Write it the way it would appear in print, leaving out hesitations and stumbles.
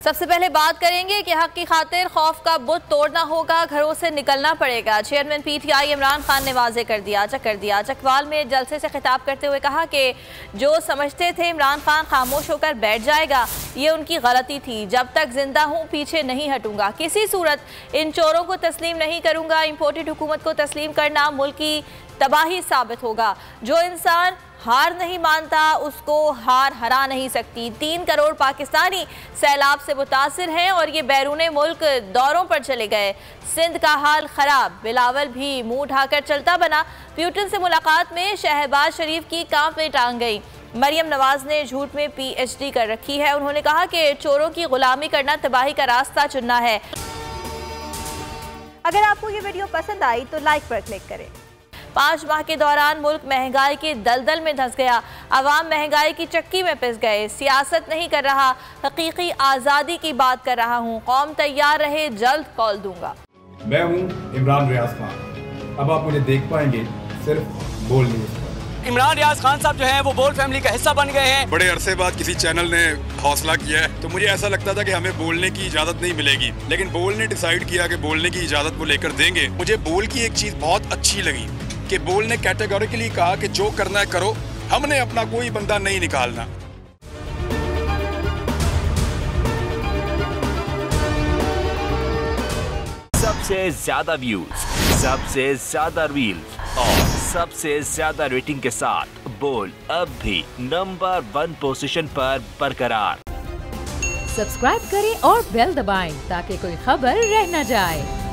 सबसे पहले बात करेंगे कि हक की खातिर खौफ का बुत तोड़ना होगा, घरों से निकलना पड़ेगा। चेयरमैन पीटीआई इमरान खान ने वाजे कर दिया। चकवाल में जलसे से खिताब करते हुए कहा कि जो समझते थे इमरान खान खामोश होकर बैठ जाएगा, ये उनकी गलती थी। जब तक जिंदा हूँ पीछे नहीं हटूंगा, किसी सूरत इन चोरों को तस्लीम नहीं करूंगा। इम्पोर्टेड हुकूमत को तस्लीम करना मुल्क की तबाही साबित होगा। जो इंसान हार नहीं मानता उसको हार हरा नहीं सकती। 3 करोड़ पाकिस्तानी सैलाब से मुतासिर हैं और ये बैरूने मुल्क दौरों पर चले गए। सिंध का हाल खराब, बिलावल भी मुंह उठाकर चलता बना। प्यूटन से मुलाकात में शहबाज शरीफ की कांप में टांग गई। मरियम नवाज ने झूठ में PhD कर रखी है। उन्होंने कहा कि चोरों की गुलामी करना तबाही का रास्ता चुनना है। अगर आपको ये वीडियो पसंद आई तो लाइक पर क्लिक करें। 5 माह के दौरान मुल्क महंगाई के दलदल में धंस गया। अवाम महंगाई की चक्की में पिस गए। सियासत नहीं कर रहा, हकीकी आज़ादी की बात कर रहा हूँ। कौम तैयार रहे, जल्द कॉल दूंगा। मैं हूँ इमरान रियाज खान। अब आप मुझे देख पाएंगे सिर्फ बोल न्यूज़ पर। इमरान रियाज खान साहब जो हैं वो बोल फैमिली का हिस्सा बन गए हैं। बड़े अरसे बाद किसी चैनल ने हौसला किया है, तो मुझे ऐसा लगता था कि हमें बोलने की इजाजत नहीं मिलेगी, लेकिन बोल ने डिसाइड किया कि बोलने की इजाजत को लेकर देंगे। मुझे बोल की एक चीज बहुत अच्छी लगी कि बोल ने कैटेगोरिकली कहा कि जो करना है करो, हमने अपना कोई बंदा नहीं निकालना। सबसे ज्यादा व्यूज, सबसे ज्यादा रील्स और सबसे ज्यादा रेटिंग के साथ बोल अब भी नंबर 1 पोजीशन पर बरकरार। सब्सक्राइब करें और बेल दबाएं ताकि कोई खबर रह न जाए।